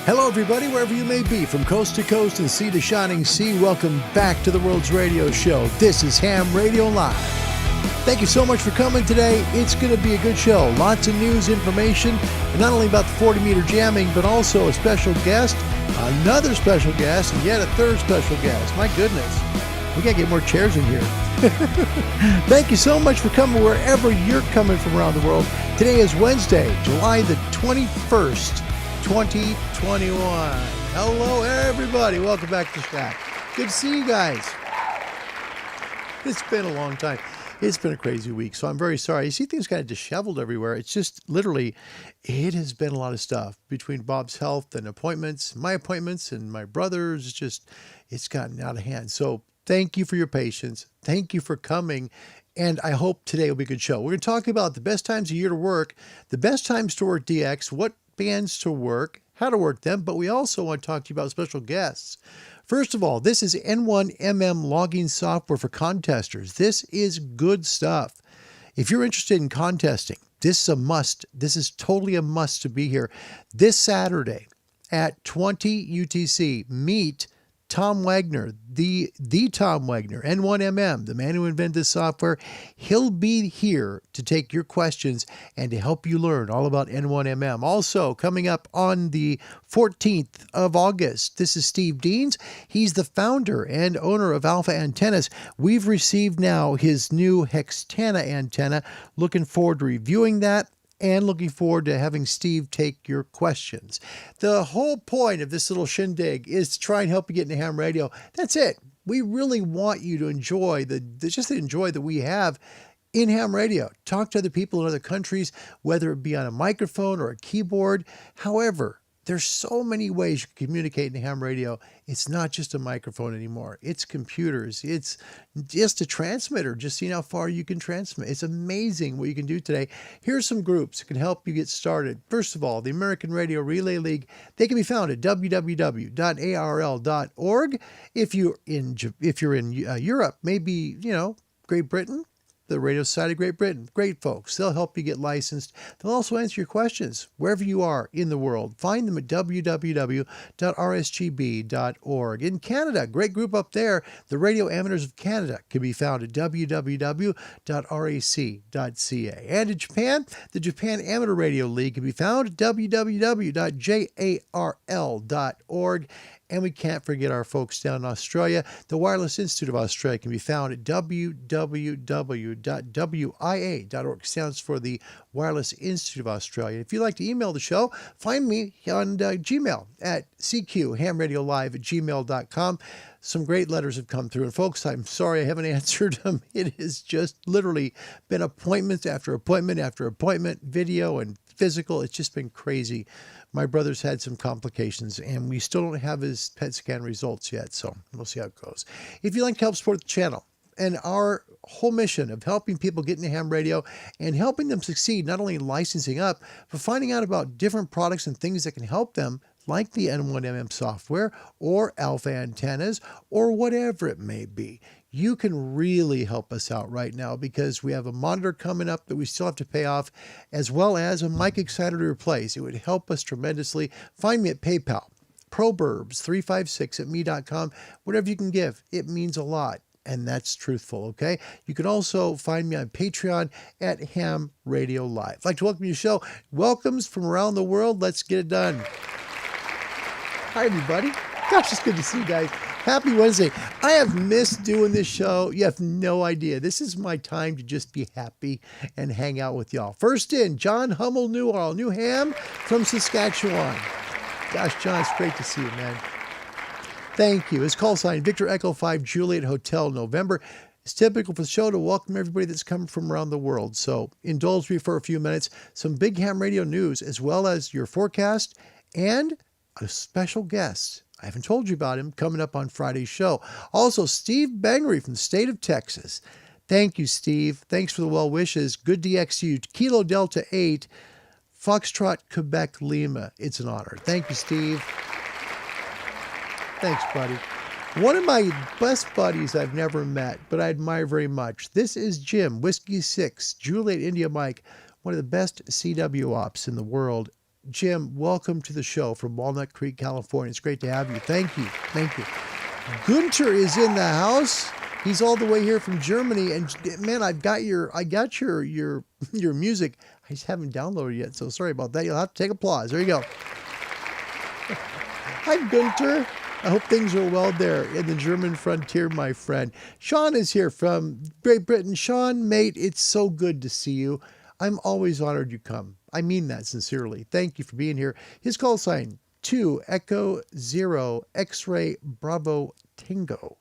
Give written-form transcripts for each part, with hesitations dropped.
Hello, everybody, wherever you may be, from coast to coast and sea to shining sea. Welcome back to the World's Radio Show. This is Ham Radio Live. Thank you so much for coming today. It's going to be a good show. Lots of news, information, and not only about the 40-meter jamming, but also a special guest, another special guest, and yet a third special guest. My goodness, we got to get more chairs in here. Thank you so much for coming wherever you're coming from around the world. Today is Wednesday, July the 21st. 2021. Hello, everybody. Welcome back to the Shack. Good to see you guys. It's been a long time. It's been a crazy week, so I'm very sorry. You see things kind of disheveled everywhere. It's just literally, it has been a lot of stuff between Bob's health and appointments, my appointments and my brother's. It's gotten out of hand. So thank you for your patience. Thank you for coming. And I hope today will be a good show. We're going to talk about the best times of year to work, the best times to work DX, what bands to work, how to work them, but we also want to talk to you about special guests. First of all, this is N1MM logging software for contesters. This is good stuff. If you're interested in contesting, this is a must. This is totally a must to be here. This Saturday at 20 UTC, meet Tom Wagner, the Tom Wagner, N1MM, the man who invented this software. He'll be here to take your questions and to help you learn all about N1MM. Also, coming up on the 14th of August, this is Steve Deans. He's the founder and owner of Alpha Antennas. We've received now his new Hextana antenna. Looking forward to reviewing that, and looking forward to having Steve take your questions. The whole point of this little shindig is to try and help you get into ham radio. That's it. We really want you to enjoy the enjoy that we have in ham radio. Talk to other people in other countries, whether it be on a microphone or a keyboard. However, there's so many ways you can communicate in ham radio. It's not just a microphone anymore. It's computers. It's just a transmitter, just seeing how far you can transmit. It's amazing what you can do today. Here's some groups that can help you get started. First of all, the American Radio Relay League. They can be found at www.arl.org. If you're in Europe, maybe, Great Britain, the Radio Society of Great Britain. Great folks. They'll help you get licensed. They'll also answer your questions wherever you are in the world. Find them at www.rsgb.org. In Canada, great group up there. The Radio Amateurs of Canada can be found at www.rac.ca. And in Japan, the Japan Amateur Radio League can be found at www.jarl.org. And we can't forget our folks down in Australia. The Wireless Institute of Australia can be found at www.wia.org. Stands for the Wireless Institute of Australia. If you'd like to email the show, find me on Gmail at cqhamradiolive@gmail.com. Some great letters have come through. And folks, I'm sorry I haven't answered them. It has just literally been appointment after appointment after appointment, video and physical. It's just been crazy. My brother's had some complications, and we still don't have his PET scan results yet, so we'll see how it goes. If you'd like to help support the channel and our whole mission of helping people get into ham radio and helping them succeed, not only in licensing up, but finding out about different products and things that can help them, like the N1MM software or Alpha Antennas or whatever it may be, you can really help us out right now, because we have a monitor coming up that we still have to pay off, as well as a mic exciter to replace. It would help us tremendously. Find me at PayPal, proburbs356@me.com. Whatever you can give, it means a lot. And that's truthful, okay? You can also find me on Patreon at Ham Radio Live. I'd like to welcome you to the show. Welcomes from around the world. Let's get it done. Hi, everybody. Gosh, it's good to see you guys. Happy Wednesday. I have missed doing this show. You have no idea. This is my time to just be happy and hang out with y'all. First in, John Hummel Newhall, New Ham from Saskatchewan. Gosh, John, it's great to see you, man. Thank you. His call sign, Victor Echo 5 Juliet Hotel November. It's typical for the show to welcome everybody that's coming from around the world. So indulge me for a few minutes. Some big ham radio news, as well as your forecast and a special guest. I haven't told you about him, coming up on Friday's show. Also, Steve Bangery from the state of Texas. Thank you, Steve. Thanks for the well wishes. Good DXU, Kilo Delta 8, Foxtrot, Quebec, Lima. It's an honor. Thank you, Steve. Thanks, buddy. One of my best buddies I've never met, but I admire very much. This is Jim, Whiskey 6, Juliet India Mike, one of the best CW ops in the world. Jim, welcome to the show from Walnut Creek, California. It's great to have you. Thank you. Thank you. Gunter is in the house. He's all the way here from Germany, and man, I got your music. I just haven't downloaded yet, so sorry about that. You'll have to take applause. There you go. Hi, Gunter. I hope things are well there in the German frontier, my friend. Sean is here from Great Britain. Sean, mate, it's so good to see you. I'm always honored you come. I mean that sincerely. Thank you for being here. His call sign, 2 Echo 0 X-Ray Bravo Tango.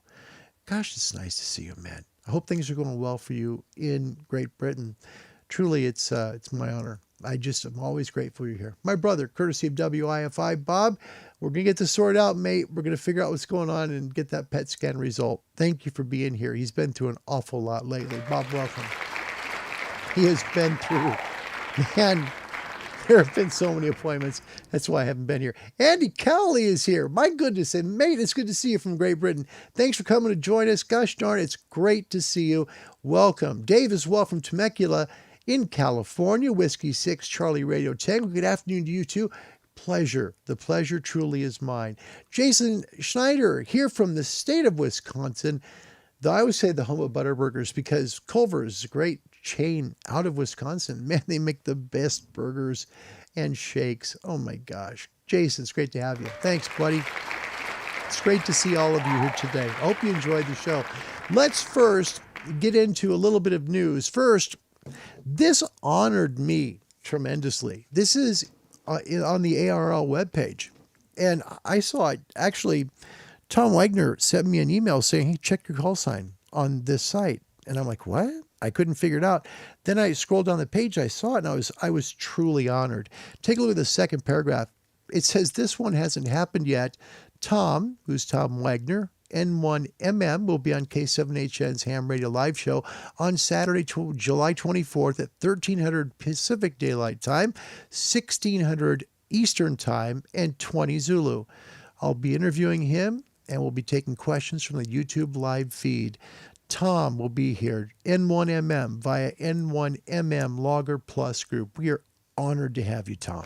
Gosh, it's nice to see you, man. I hope things are going well for you in Great Britain. Truly, it's my honor. I'm always grateful you're here. My brother, courtesy of WIFI, Bob, we're going to get this sorted out, mate. We're going to figure out what's going on and get that PET scan result. Thank you for being here. He's been through an awful lot lately. Bob, welcome. He has been through, man, there have been so many appointments. That's why I haven't been here. Andy Cowley is here. My goodness. And mate, it's good to see you from Great Britain. Thanks for coming to join us. Gosh darn, it's great to see you. Welcome. Dave as well from Temecula in California. Whiskey 6, Charlie Radio Tango. Good afternoon to you too. Pleasure. The pleasure truly is mine. Jason Schneider here from the state of Wisconsin. Though I always say the home of Butterburgers because Culver's is a great chain out of Wisconsin. Man, they make the best burgers and shakes. Oh my gosh. Jason, it's great to have you. Thanks, buddy. It's great to see all of you here today. I hope you enjoyed the show. Let's first get into a little bit of news. First, this honored me tremendously. This is on the ARL webpage. And I saw it. Actually, Tom Wagner sent me an email saying, hey, check your call sign on this site. And I'm like, what? I couldn't figure it out. Then I scrolled down the page. I saw it, and I was truly honored. Take a look at the second paragraph. It says, this one hasn't happened yet. Tom, who's Tom Wagner, N1MM, will be on K7HN's Ham Radio Live Show on Saturday, July 24th at 1300 Pacific Daylight Time, 1600 Eastern Time, and 20 Zulu. I'll be interviewing him, and we'll be taking questions from the YouTube live feed. Tom will be here, N1MM, via N1MM Logger Plus group. We are honored to have you, Tom.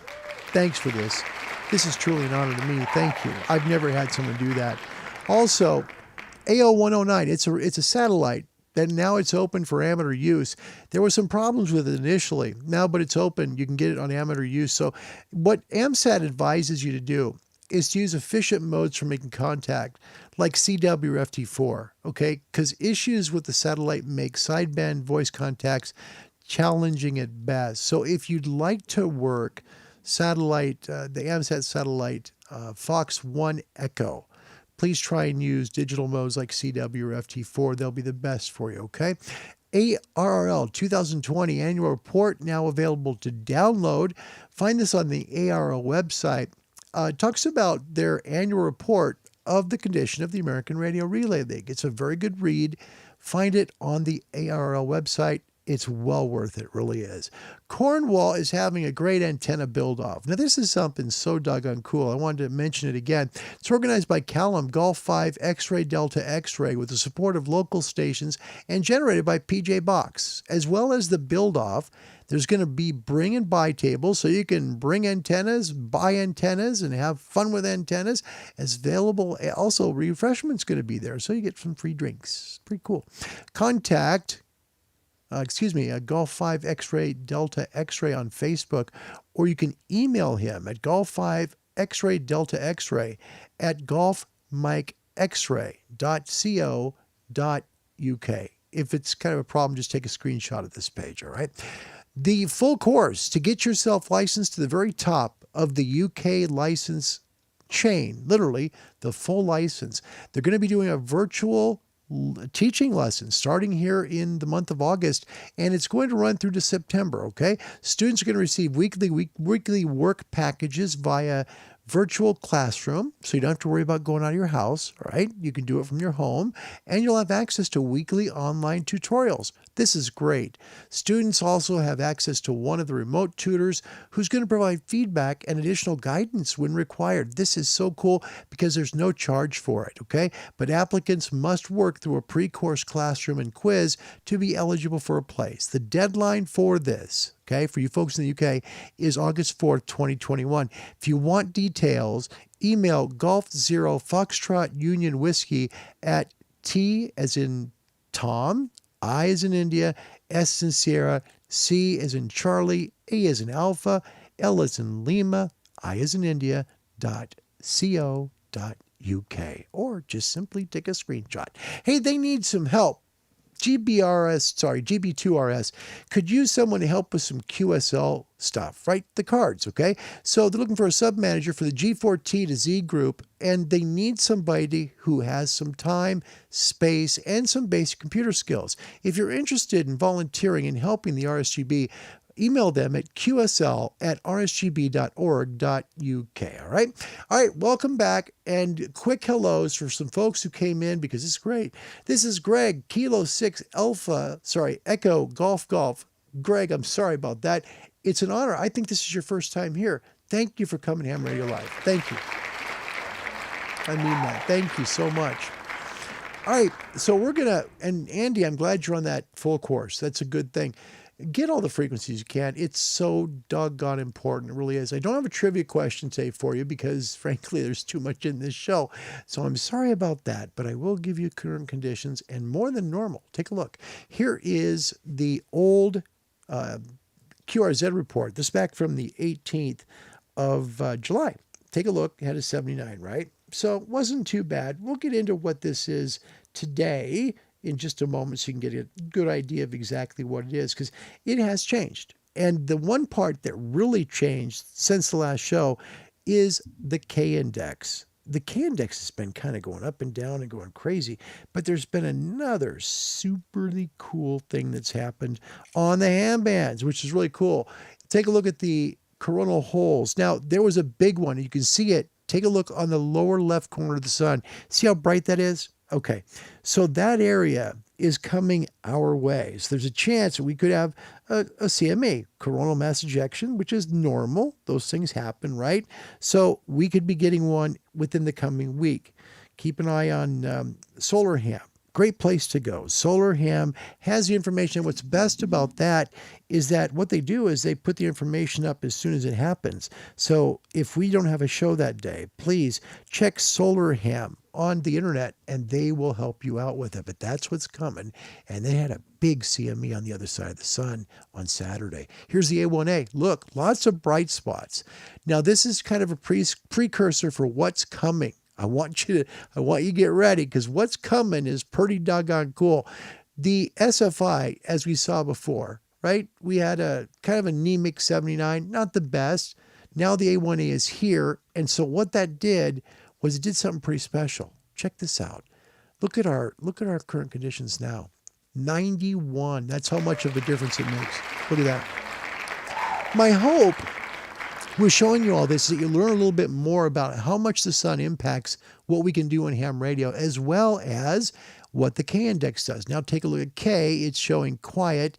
Thanks for this. This is truly an honor to me. Thank you. I've never had someone do that. Also, AO109, it's a satellite, and now it's open for amateur use. There were some problems with it initially, now, but it's open. You can get it on amateur use. So what AMSAT advises you to do is to use efficient modes for making contact, like CWFT4, okay? Because issues with the satellite make sideband voice contacts challenging at best. So if you'd like to work satellite, the AMSAT satellite Fox 1 Echo, please try and use digital modes like CW or FT4. They'll be the best for you, okay? ARRL 2020 annual report now available to download. Find this on the ARRL website. It talks about their annual report of the condition of the American Radio Relay League. It's a very good read. Find it on the ARRL website. It's well worth it, really is. Cornwall is having a great antenna build-off. Now, this is something so doggone cool. I wanted to mention it again. It's organized by Callum Golf 5 X-Ray Delta X-Ray with the support of local stations and generated by PJ Box. As well as the build-off, there's going to be bring and buy tables so you can bring antennas, buy antennas, and have fun with antennas. As available, also refreshment's going to be there, so you get some free drinks. Pretty cool. Contact Golf 5 X-Ray Delta X-Ray on Facebook, or you can email him at Golf 5 X-Ray Delta X-Ray at golfmikexray.co.uk. If it's kind of a problem, just take a screenshot of this page, all right? The full course to get yourself licensed to the very top of the UK license chain, literally the full license. They're going to be doing a virtual teaching lesson starting here in the month of August, and it's going to run through to September, okay? Students are going to receive weekly work packages via virtual classroom, so you don't have to worry about going out of your house, all right? You can do it from your home, and you'll have access to weekly online tutorials. This is great. Students also have access to one of the remote tutors who's going to provide feedback and additional guidance when required. This is so cool because there's no charge for it, okay? But applicants must work through a pre-course classroom and quiz to be eligible for a place. The deadline for this, okay, for you folks in the UK, is August 4th, 2021. If you want details, email Golf Zero Foxtrot Union Whiskey at T as in Tom, I as in India, S as in Sierra, C as in Charlie, A as in Alpha, L as in Lima, I as in India, .co.uk, or just simply take a screenshot. Hey, they need some help. GB2RS could use someone to help with some QSL stuff, right? The cards, okay? So they're looking for a sub-manager for the G4T to Z group, and they need somebody who has some time, space, and some basic computer skills. If you're interested in volunteering and helping the RSGB, email them at qsl@rsgb.org.uk. All right. All right. Welcome back, and quick hellos for some folks who came in because it's great. This is Greg, Kilo 6 Alpha, Echo Golf. Greg, I'm sorry about that. It's an honor. I think this is your first time here. Thank you for coming to Ham Radio Live. Thank you. I mean that. Thank you so much. All right. So we're going to, and Andy, I'm glad you're on that full course. That's a good thing. Get all the frequencies you can. It's so doggone important. It really is. I don't have a trivia question today for you because, frankly, there's too much in this show. So I'm sorry about that, but I will give you current conditions and more than normal. Take a look. Here is the old QRZ report. This back from the 18th of July. Take a look. It had a 79, right? So it wasn't too bad. We'll get into what this is today in just a moment so you can get a good idea of exactly what it is, because it has changed. And the one part that really changed since the last show is the K-index. The K-index has been kind of going up and down and going crazy, but there's been another superly cool thing that's happened on the ham bands, which is really cool. Take a look at the coronal holes. Now, there was a big one. You can see it. Take a look on the lower left corner of the sun. See how bright that is? Okay, so that area is coming our way. So there's a chance that we could have a CME, coronal mass ejection, which is normal. Those things happen, right? So we could be getting one within the coming week. Keep an eye on solar ham. Great place to go. Solar ham has the information. What's best about that is that what they do is they put the information up as soon as it happens. So if we don't have a show that day, please check Solar Ham on the internet and they will help you out with it. But that's what's coming. And they had a big CME on the other side of the sun on Saturday. Here's the A1A. Look, lots of bright spots. Now, this is kind of a precursor for what's coming. I want you to get ready because what's coming is pretty doggone cool. The SFI, as we saw before, right? We had a kind of anemic 79, not the best. Now the A1A is here. And so what that did was it did something pretty special. Check this out. Look at our current conditions now. 91. That's how much of a difference it makes. Look at that. My hope with showing you all this is that you learn a little bit more about how much the sun impacts what we can do on ham radio, as well as what the K-index does. Now take a look at K. It's showing quiet.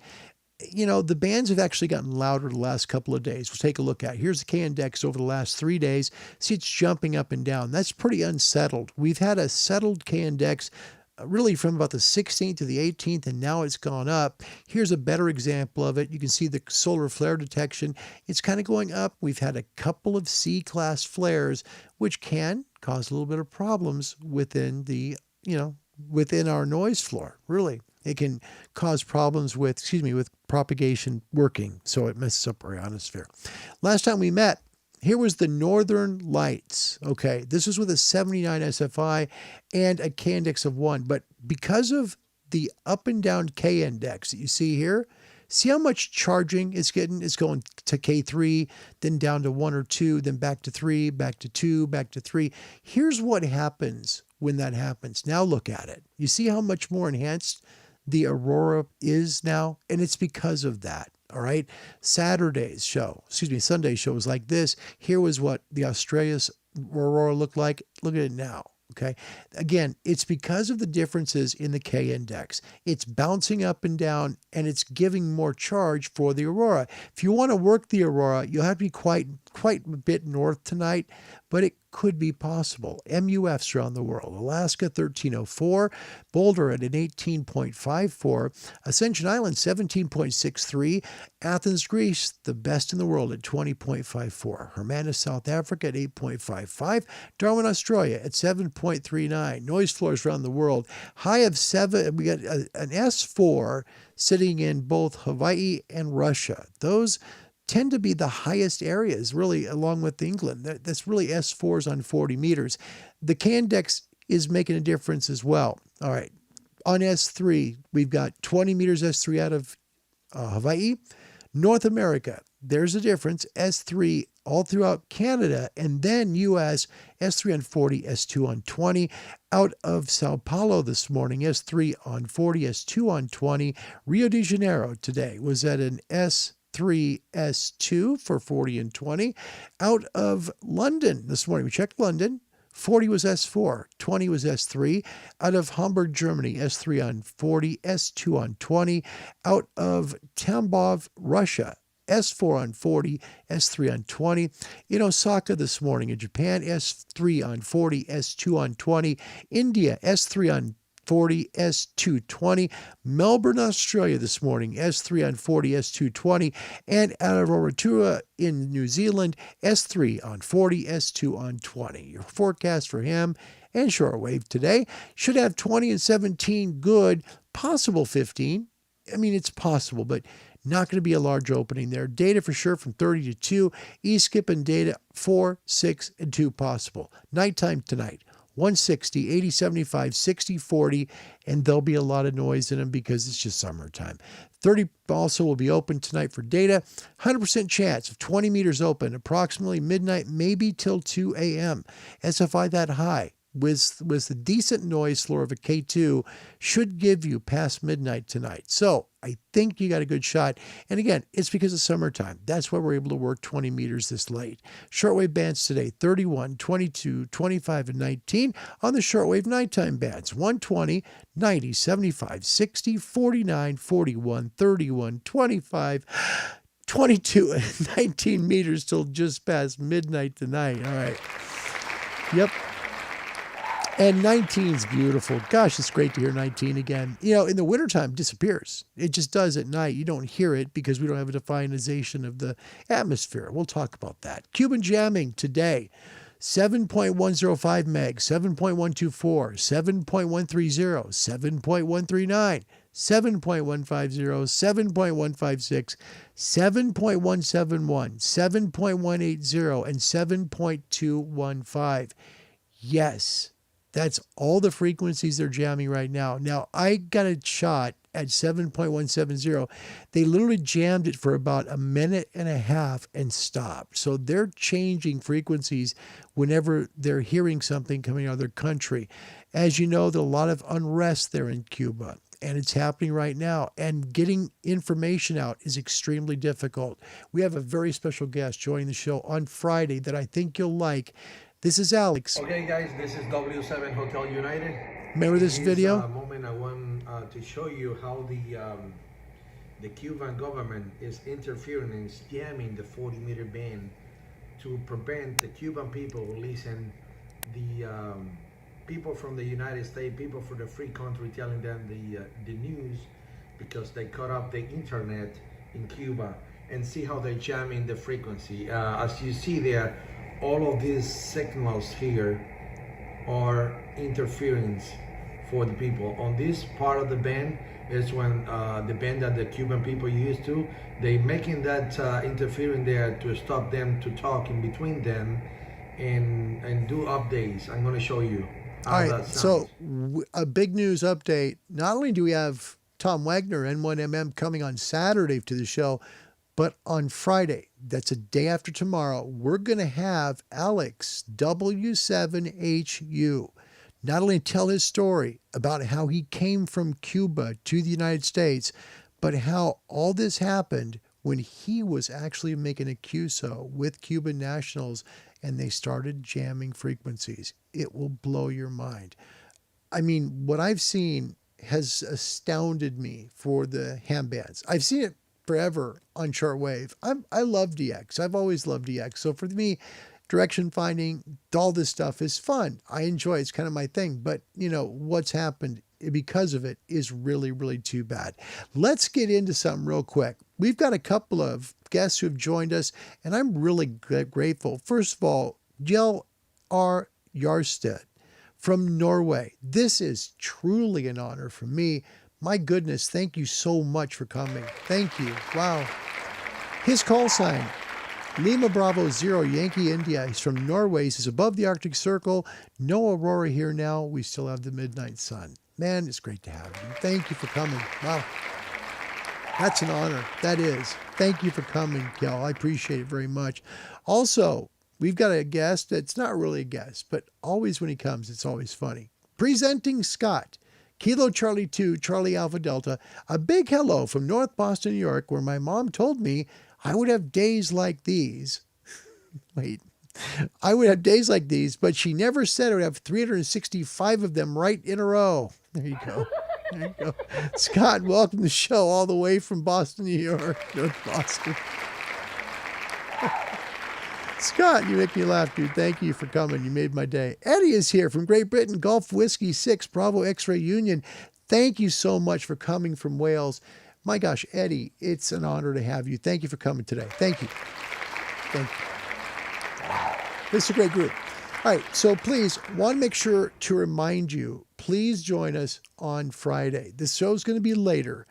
You know, the bands have actually gotten louder the last couple of days. We'll take a look at it. Here's the K-index over the last 3 days. See, it's jumping up and down. That's pretty unsettled. We've had a settled K-index really from about the 16th to the 18th, and now it's gone up. Here's a better example of it. You can see the solar flare detection. It's kind of going up. We've had a couple of C-class flares, which can cause a little bit of problems within the, within our noise floor, really. It can cause problems with propagation working, so it messes up our ionosphere. Last time we met, here was the Northern Lights. Okay, this was with a 79 SFI and a K-index of 1. But because of the up and down K-index that you see here, see how much charging it's getting? It's going to K3, then down to 1 or 2, then back to 3, back to 2, back to 3. Here's what happens when that happens. Now look at it. You see how much more enhanced the aurora is now? And it's because of that. All right. Sunday's show was like this. Here was what the Australis aurora look like? Look at it now. Okay. Again, it's because of the differences in the K index. It's bouncing up and down, and it's giving more charge for the aurora. If you want to work the aurora, you'll have to be quite a bit north tonight, but it could be possible. MUFs around the world. Alaska 1304, Boulder at an 18.54, Ascension Island 17.63, Athens, Greece, the best in the world at 20.54, Hermanus, South Africa at 8.55, Darwin, Australia at 7.39. Noise floors around the world, high of 7. We got an S4 sitting in both Hawaii and Russia. Those tend to be the highest areas, really, along with England. That's really S4s on 40 meters. The K-index is making a difference as well. All right. On S3, we've got 20 meters S3 out of Hawaii. North America, there's a difference. S3 all throughout Canada, and then U.S., S3 on 40, S2 on 20. Out of Sao Paulo this morning, S3 on 40, S2 on 20. Rio de Janeiro today was at an S3, S2 for 40 and 20. Out of London this morning, we checked London. 40 was S4, 20 was S3. Out of Hamburg, Germany, S3 on 40, S2 on 20. Out of Tambov, Russia, S4 on 40, S3 on 20. In Osaka this morning in Japan, S3 on 40, S2 on 20. India, S3 on 40, S2 20. Melbourne, Australia this morning, S3 on 40, S2 20. And out of Rotorua in New Zealand, S3 on 40, S2 on 20. Your forecast for ham and shortwave today should have 20 and 17 good, possible 15. I mean, it's possible, but not going to be a large opening there. Data for sure from 30 to 2. E-skip and data 4, 6, and 2 possible. Nighttime tonight. 160, 80, 75, 60, 40, and there'll be a lot of noise in them because it's just summertime. 30 also will be open tonight for data. 100% chance of 20 meters open, approximately midnight, maybe till 2 a.m. SFI that high with the decent noise floor of a K2 should give you past midnight tonight. So I think you got a good shot. And again, it's because of summertime. That's why we're able to work 20 meters this late. Shortwave bands today, 31, 22, 25, and 19. On the shortwave nighttime bands, 120, 90, 75, 60, 49, 41, 31, 25, 22, and 19 meters till just past midnight tonight. All right. Yep. And 19 is beautiful. Gosh, it's great to hear 19 again. You know, in the wintertime, it disappears. It just does at night. You don't hear it because we don't have a definization of the atmosphere. We'll talk about that. Cuban jamming today. 7.105 meg, 7.124, 7.130, 7.139, 7.150, 7.156, 7.171, 7.180, and 7.215. Yes. That's all the frequencies they're jamming right now. Now, I got a shot at 7.170. They literally jammed it for about a minute and a half and stopped. So they're changing frequencies whenever they're hearing something coming out of their country. As you know, there's a lot of unrest there in Cuba, and it's happening right now. And getting information out is extremely difficult. We have a very special guest joining the show on Friday that I think you'll like. This is Alex. Okay, guys, this is W7 Hotel United. Remember this video? In this moment, I want to show you how the Cuban government is interfering and jamming the 40-meter band to prevent the Cuban people who listen, the people from the United States, people from the free country, telling them the news because they cut off the internet in Cuba, and see how they're jamming the frequency. As you see there, all of these signals here are interference for the people. On this part of the band is when the band that the Cuban people used to, they making that interfering there to stop them to talk in between them and do updates. I'm going to show you how all right, that sounds. So a big news update. Not only do we have Tom Wagner, N1MM, coming on Saturday to the show, but on Friday, that's a day after tomorrow, we're going to have Alex, W7HU, not only tell his story about how he came from Cuba to the United States, but how all this happened when he was actually making a QSO with Cuban nationals and they started jamming frequencies. It will blow your mind. I mean, what I've seen has astounded me for the ham bands. I've seen it forever on shortwave. I love DX. I've always loved DX. So for me, direction finding, all this stuff is fun. I enjoy it. It's kind of my thing. But, you know, what's happened because of it is really, really too bad. Let's get into something real quick. We've got a couple of guests who have joined us, and I'm really grateful. First of all, Jell R. Yarsted from Norway. This is truly an honor for me. My goodness, thank you so much for coming. Thank you. Wow. His call sign, Lima Bravo Zero, Yankee India. He's from Norway. He says, above the Arctic Circle, no aurora here now. We still have the midnight sun. Man, it's great to have you. Thank you for coming. Wow. That's an honor. That is. Thank you for coming, Kel. I appreciate it very much. Also, we've got a guest that's not really a guest, but always when he comes, it's always funny. Presenting Scott, Kilo Charlie 2, Charlie Alpha Delta. A big hello from North Boston, New York, where my mom told me I would have days like these. Wait. I would have days like these, but she never said I would have 365 of them right in a row. There you go. There you go. Scott, welcome to the show all the way from Boston, New York, North Boston. Scott, you make me laugh, dude. Thank you for coming. You made my day. Eddie is here from Great Britain, Gulf Whiskey 6, Bravo X-Ray Union. Thank you so much for coming from Wales. My gosh, Eddie, it's an honor to have you. Thank you for coming today. Thank you. Thank you. This is a great group. All right, so please, want to make sure to remind you, please join us on Friday. This show's going to be later.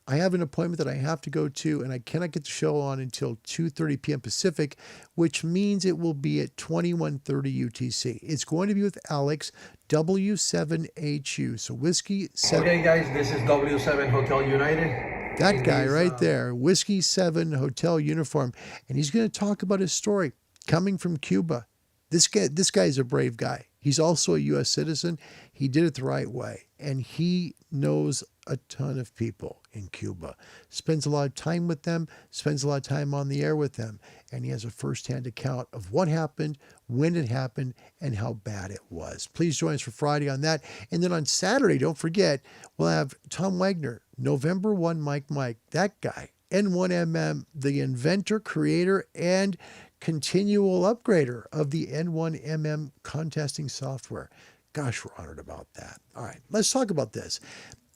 I have an appointment that I have to go to, and I cannot get the show on until 2:30 p.m. Pacific, which means it will be at 21:30 UTC. It's going to be with Alex, W7HU. So Whiskey 7. Okay, guys, this is W7 Hotel United. That guy right there, Whiskey 7 Hotel Uniform, and he's going to talk about his story coming from Cuba. This guy is a brave guy. He's also a U.S. citizen. He did it the right way, and he knows a ton of people in Cuba. Spends a lot of time with them, spends a lot of time on the air with them, and he has a firsthand account of what happened, when it happened, and how bad it was. Please join us for Friday on that. And then on Saturday, don't forget, we'll have Tom Wagner, November 1 Mike, that guy, N1MM, the inventor, creator, and continual upgrader of the N1MM contesting software. Gosh, we're honored about that. All right, let's talk about this.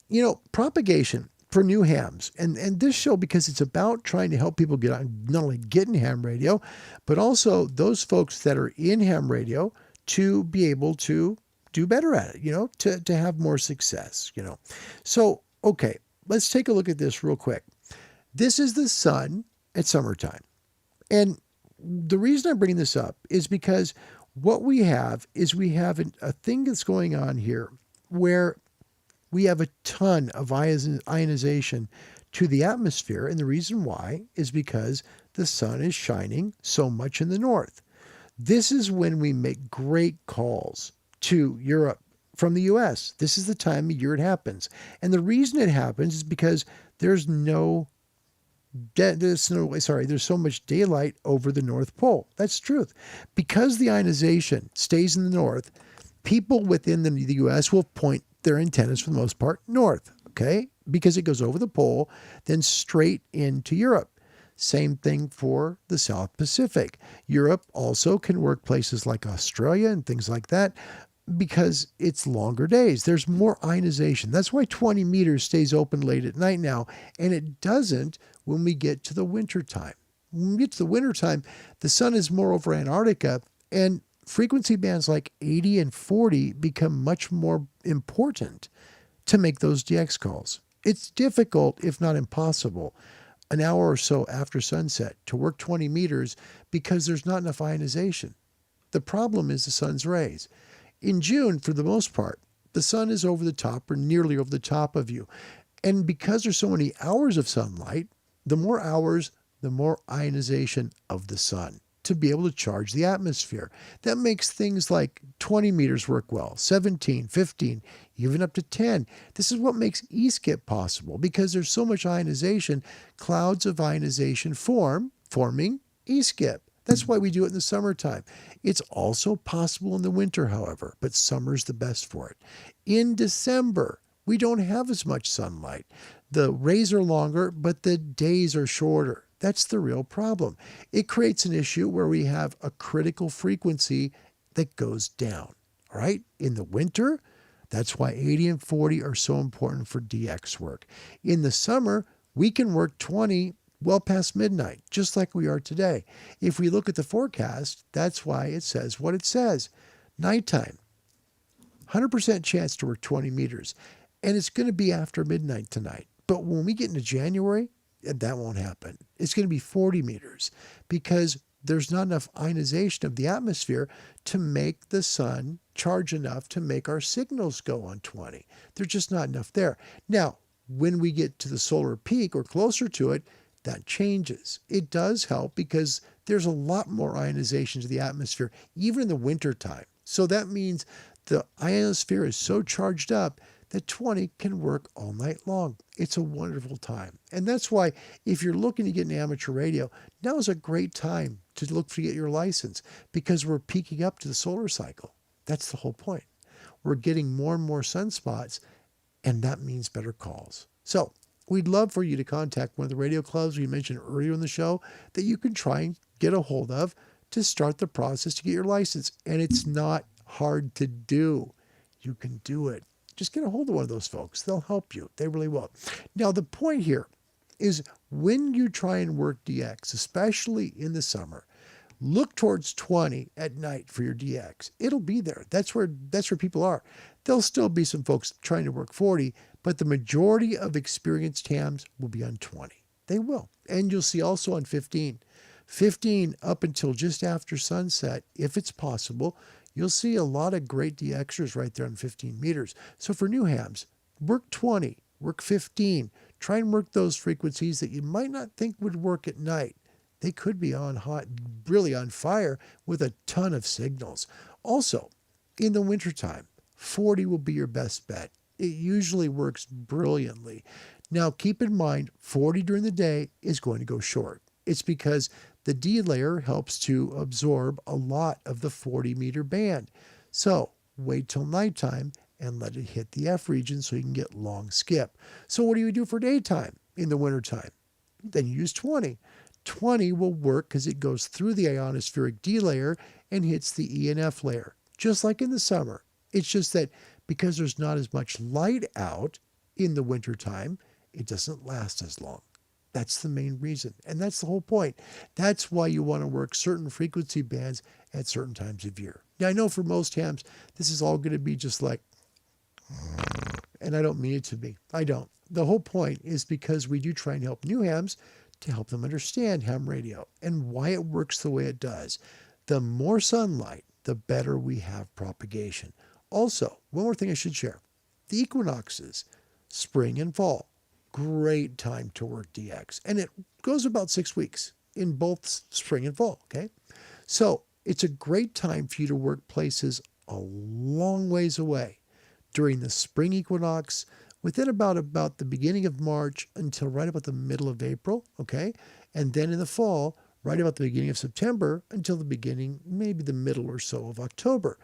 You know, propagation for new hams. And this show, because it's about trying to help people get on, not only get in ham radio, but also those folks that are in ham radio to be able to do better at it, you know, to have more success, you know. So, okay, let's take a look at this real quick. This is the sun at summertime. And the reason I'm bringing this up is because what we have is a thing that's going on here where we have a ton of ionization to the atmosphere. And the reason why is because the sun is shining so much in the north. This is when we make great calls to Europe from the U.S. This is the time of year it happens. And the reason it happens is because there's so much daylight over the North Pole. That's the truth. Because the ionization stays in the north, people within the U.S. will point their antennas for the most part north, okay? Because it goes over the pole, then straight into Europe. Same thing for the South Pacific. Europe also can work places like Australia and things like that because it's longer days. There's more ionization. That's why 20 meters stays open late at night now, and it doesn't when we get to the winter time. When we get to the winter time, the sun is more over Antarctica, and frequency bands like 80 and 40 become much more important to make those DX calls. It's difficult, if not impossible, an hour or so after sunset to work 20 meters because there's not enough ionization. The problem is the sun's rays. In June, for the most part, the sun is over the top or nearly over the top of you. And because there's so many hours of sunlight, the more hours, the more ionization of the sun. to be able to charge the atmosphere. That makes things like 20 meters work well, 17, 15, even up to 10. This is what makes e-skip possible because there's so much ionization. Clouds of ionization forming e-skip. That's why we do it in the summertime. It's also possible in the winter, however, but summer's the best for it. In December, we don't have as much sunlight. The rays are longer, but the days are shorter. That's the real problem. It creates an issue where we have a critical frequency that goes down, all right? In the winter, that's why 80 and 40 are so important for DX work. In the summer, we can work 20 well past midnight, just like we are today. If we look at the forecast, that's why it says what it says. Nighttime, 100% chance to work 20 meters. And it's going to be after midnight tonight. But when we get into January, that won't happen. It's going to be 40 meters because there's not enough ionization of the atmosphere to make the sun charge enough to make our signals go on 20. There's just not enough there. Now, when we get to the solar peak or closer to it, that changes. It does help because there's a lot more ionization to the atmosphere, even in the wintertime. So that means the ionosphere is so charged up that 20 can work all night long. It's a wonderful time. And that's why if you're looking to get an amateur radio, now is a great time to look to get your license because we're peaking up to the solar cycle. That's the whole point. We're getting more and more sunspots, and that means better calls. So we'd love for you to contact one of the radio clubs we mentioned earlier in the show that you can try and get a hold of to start the process to get your license. And it's not hard to do. You can do it. Just get a hold of one of those folks. They'll help you. They really will. Now, the point here is when you try and work DX, especially in the summer, look towards 20 at night for your DX. It'll be there. That's where people are. There'll still be some folks trying to work 40, but the majority of experienced hams will be on 20. They will. And you'll see also on 15. 15 up until just after sunset, if it's possible, you'll see a lot of great DXers right there on 15 meters. So for new hams, work 20, work 15. Try and work those frequencies that you might not think would work at night. They could be on hot, really on fire with a ton of signals. Also, in the wintertime, 40 will be your best bet. It usually works brilliantly. Now, keep in mind, 40 during the day is going to go short. It's because the D layer helps to absorb a lot of the 40-meter band. So wait till nighttime and let it hit the F region so you can get long skip. So what do you do for daytime in the wintertime? Then you use 20. 20 will work because it goes through the ionospheric D layer and hits the E and F layer, just like in the summer. It's just that because there's not as much light out in the wintertime, it doesn't last as long. That's the main reason. And that's the whole point. That's why you want to work certain frequency bands at certain times of year. Now, I know for most hams, this is all going to be just like, and I don't mean it to be. I don't. The whole point is because we do try and help new hams to help them understand ham radio and why it works the way it does. The more sunlight, the better we have propagation. Also, one more thing I should share. The equinoxes, spring and fall. Great time to work DX. And it goes about 6 weeks in both spring and fall, okay? So it's a great time for you to work places a long ways away during the spring equinox, within about the beginning of March until right about the middle of April, okay? And then in the fall, right about the beginning of September until the beginning, maybe the middle or so of October.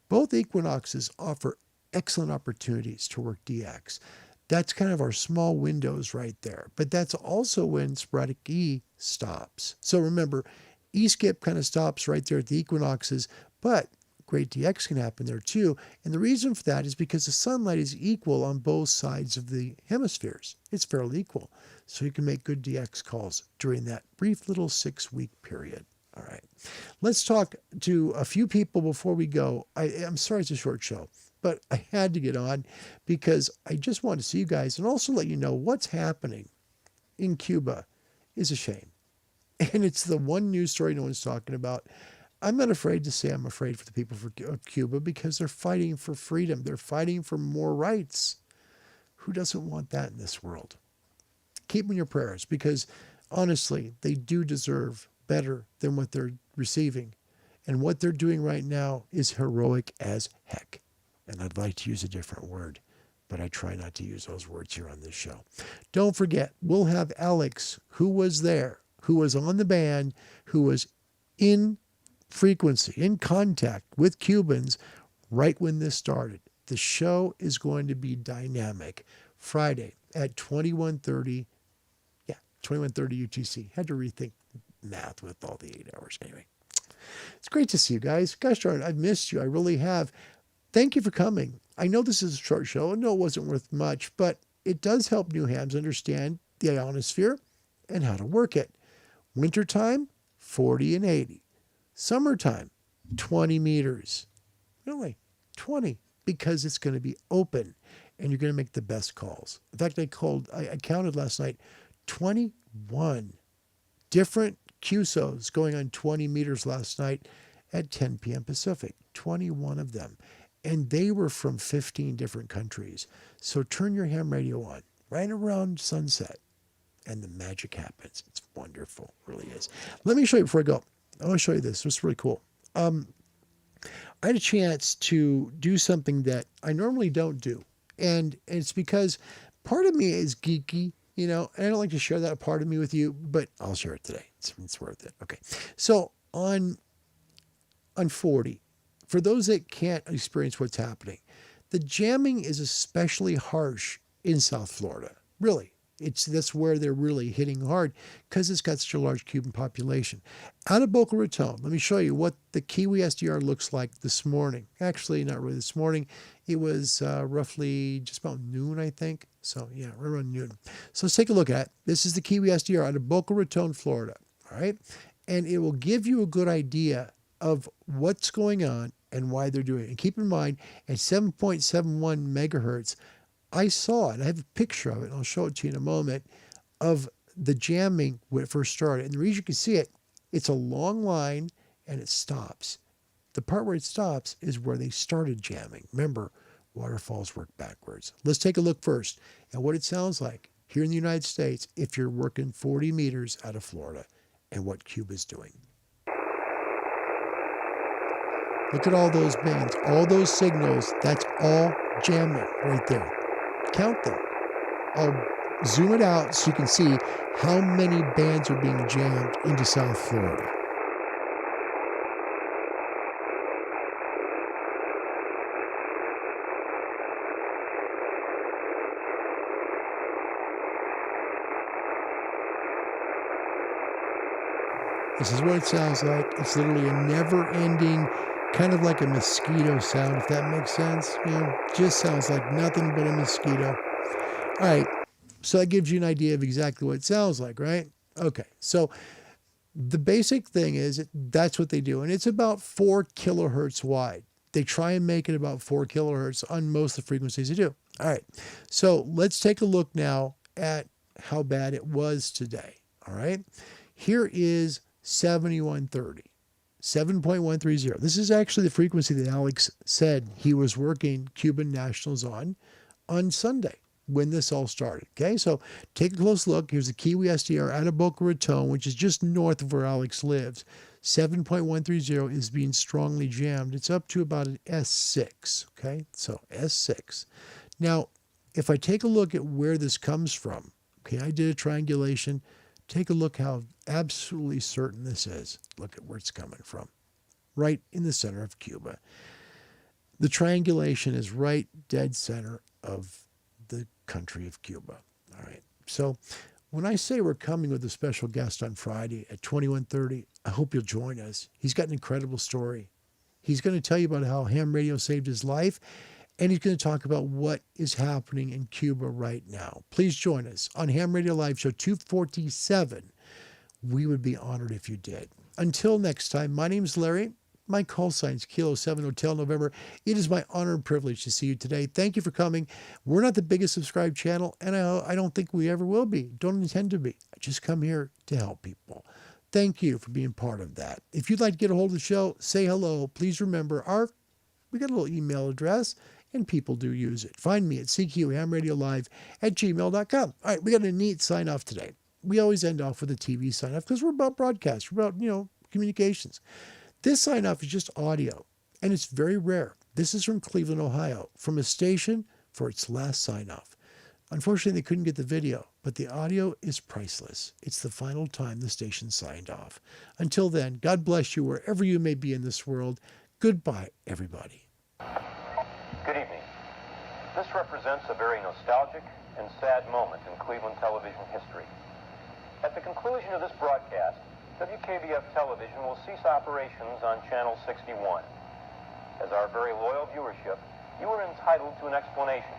Both equinoxes offer excellent opportunities to work DX. That's kind of our small windows right there. But that's also when sporadic E stops. So remember, E-skip kind of stops right there at the equinoxes, but great DX can happen there too. And the reason for that is because the sunlight is equal on both sides of the hemispheres. It's fairly equal. So you can make good DX calls during that brief little 6-week period. All right. Let's talk to a few people before we go. I'm sorry it's a short show, but I had to get on because I just want to see you guys and also let you know what's happening in Cuba is a shame. And it's the one news story no one's talking about. I'm not afraid to say I'm afraid for the people of Cuba because they're fighting for freedom. They're fighting for more rights. Who doesn't want that in this world? Keep them in your prayers because honestly, they do deserve better than what they're receiving. And what they're doing right now is heroic as heck. And I'd like to use a different word, but I try not to use those words here on this show. Don't forget, we'll have Alex, who was there, who was on the band, who was in frequency, in contact with Cubans right when this started. The show is going to be dynamic. Friday at 21:30, 21:30 UTC. Had to rethink math with all the 8 hours anyway. It's great to see you guys. Gosh darn it, I've missed you. I really have. Thank you for coming. I know this is a short show. I know it wasn't worth much, but it does help new hams understand the ionosphere and how to work it. Wintertime, 40 and 80. Summertime, 20 meters. Really, 20, because it's going to be open and you're going to make the best calls. In fact, I counted last night 21 different QSOs going on 20 meters last night at 10 p.m. Pacific. 21 of them. And they were from 15 different countries. So turn your ham radio on right around sunset and the magic happens. It's wonderful. It really is. Let me show you before I go. I want to show you this. It's really cool. I had a chance to do something that I normally don't do. And it's because part of me is geeky, and I don't like to share that part of me with you, but I'll share it today. It's worth it. Okay. So on 40, for those that can't experience what's happening, the jamming is especially harsh in South Florida. Really. That's where they're really hitting hard because it's got such a large Cuban population. Out of Boca Raton, let me show you what the Kiwi SDR looks like this morning. Actually, not really this morning. It was roughly just about noon, I think. So, yeah, right around noon. So let's take a look at it. This is the Kiwi SDR out of Boca Raton, Florida. All right? And it will give you a good idea of what's going on and why they're doing it. And keep in mind, at 7.71 megahertz, I saw it. I have a picture of it, and I'll show it to you in a moment, of the jamming when it first started. And the reason you can see it, it's a long line, and it stops. The part where it stops is where they started jamming. Remember, waterfalls work backwards. Let's take a look first at what it sounds like here in the United States if you're working 40 meters out of Florida and what Cuba's doing. Look at all those bands, all those signals. That's all jamming right there. Count them. I'll zoom it out so you can see how many bands are being jammed into South Florida. This is what it sounds like. It's literally a never-ending, kind of like a mosquito sound, if that makes sense. Just sounds like nothing but a mosquito. All right, so that gives you an idea of exactly what it sounds like, right? Okay, so the basic thing is that's what they do, and it's about 4 kilohertz wide. They try and make it about 4 kilohertz on most of the frequencies they do. All right, so let's take a look now at how bad it was today, all right? Here is 7130. 7.130. This is actually the frequency that Alex said he was working Cuban nationals on Sunday when this all started. Okay, so take a close look. Here's the Kiwi SDR out of Boca Raton, which is just north of where Alex lives. 7.130 is being strongly jammed. It's up to about an S6. Okay, so S6. Now, if I take a look at where this comes from, okay, I did a triangulation. Take a look how absolutely certain this is. Look at where it's coming from. Right in the center of Cuba. The triangulation is right dead center of the country of Cuba. All right. So when I say we're coming with a special guest on Friday at 21:30, I hope you'll join us. He's got an incredible story. He's going to tell you about how ham radio saved his life, and he's going to talk about what is happening in Cuba right now. Please join us on Ham Radio Live Show 247. We would be honored if you did. Until next time, my name's Larry. My call sign's Kilo 7 Hotel November. It is my honor and privilege to see you today. Thank you for coming. We're not the biggest subscribed channel, and I don't think we ever will be. Don't intend to be. I just come here to help people. Thank you for being part of that. If you'd like to get a hold of the show, say hello. Please remember, we got a little email address, and people do use it. Find me at cqhamradiolive@gmail.com. All right, we got a neat sign-off today. We always end off with a TV sign-off because we're about broadcast. We're about, communications. This sign-off is just audio, and it's very rare. This is from Cleveland, Ohio, from a station for its last sign-off. Unfortunately, they couldn't get the video, but the audio is priceless. It's the final time the station signed off. Until then, God bless you wherever you may be in this world. Goodbye, everybody. Good evening. This represents a very nostalgic and sad moment in Cleveland television history. At the conclusion of this broadcast, WKBF Television will cease operations on Channel 61. As our very loyal viewership, you are entitled to an explanation,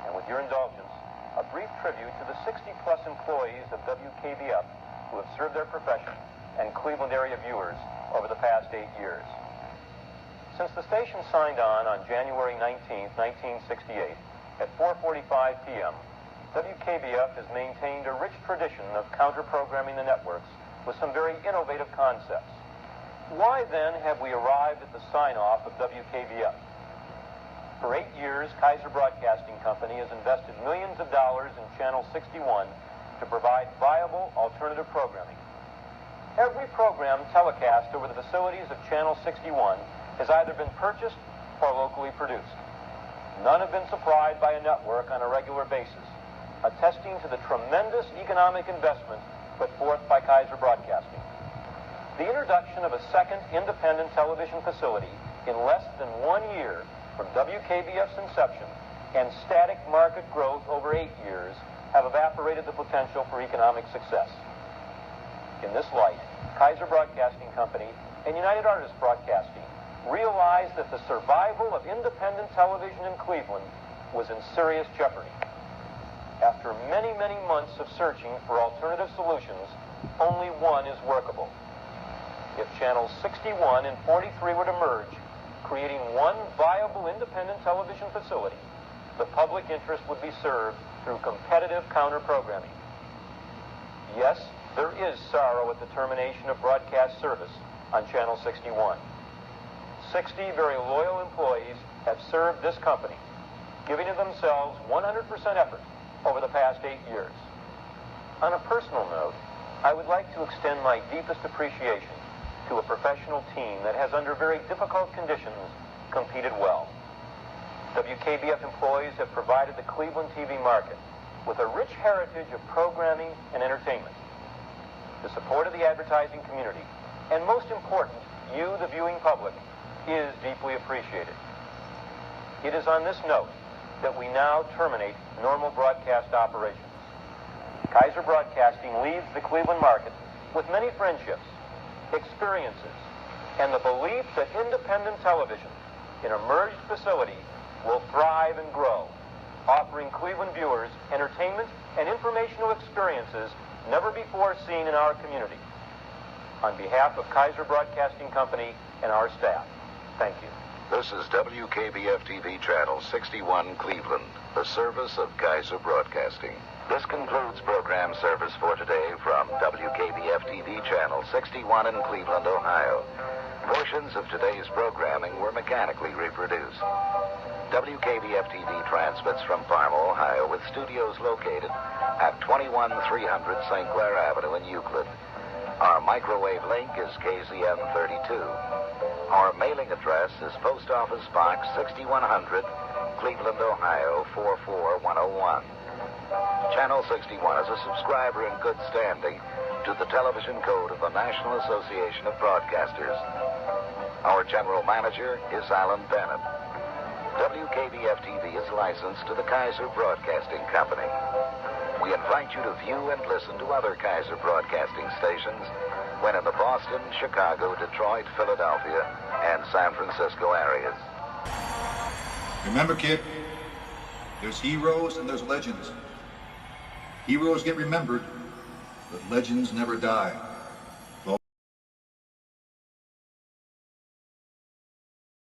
and with your indulgence, a brief tribute to the 60-plus employees of WKBF who have served their profession and Cleveland area viewers over the past 8 years. Since the station signed on January 19, 1968, at 4:45 p.m., WKBF has maintained a rich tradition of counter-programming the networks with some very innovative concepts. Why then have we arrived at the sign-off of WKBF? For 8 years, Kaiser Broadcasting Company has invested millions of dollars in Channel 61 to provide viable alternative programming. Every program telecast over the facilities of Channel 61 has either been purchased or locally produced. None have been supplied by a network on a regular basis, attesting to the tremendous economic investment put forth by Kaiser Broadcasting. The introduction of a second independent television facility in less than 1 year from WKBF's inception and static market growth over 8 years have evaporated the potential for economic success. In this light, Kaiser Broadcasting Company and United Artists Broadcasting realized that the survival of independent television in Cleveland was in serious jeopardy. After many, many months of searching for alternative solutions, only one is workable. If Channels 61 and 43 were to merge, creating one viable independent television facility, the public interest would be served through competitive counter-programming. Yes, there is sorrow at the termination of broadcast service on Channel 61. 60 very loyal employees have served this company, giving of themselves 100% effort over the past 8 years. On a personal note, I would like to extend my deepest appreciation to a professional team that has, under very difficult conditions, competed well. WKBF employees have provided the Cleveland TV market with a rich heritage of programming and entertainment. The support of the advertising community, and most important, you, the viewing public, is deeply appreciated. It is on this note that we now terminate normal broadcast operations. Kaiser Broadcasting leaves the Cleveland market with many friendships, experiences, and the belief that independent television in a merged facility will thrive and grow, offering Cleveland viewers entertainment and informational experiences never before seen in our community. On behalf of Kaiser Broadcasting Company and our staff, thank you. This is WKBF-TV Channel 61 Cleveland, the service of Kaiser Broadcasting. This concludes program service for today from WKBF-TV Channel 61 in Cleveland, Ohio. Portions of today's programming were mechanically reproduced. WKBF-TV transmits from Parma, Ohio, with studios located at 21300 St. Clair Avenue in Euclid. Our microwave link is KZN 32. Our mailing address is Post Office Box 6100, Cleveland, Ohio 44101. Channel 61 is a subscriber in good standing to the television code of the National Association of Broadcasters. Our general manager is Alan Bennett. WKBF-TV is licensed to the Kaiser Broadcasting Company. We invite you to view and listen to other Kaiser Broadcasting stations when in the Boston, Chicago, Detroit, Philadelphia, and San Francisco areas. Remember, kid, there's heroes and there's legends. Heroes get remembered, but legends never die.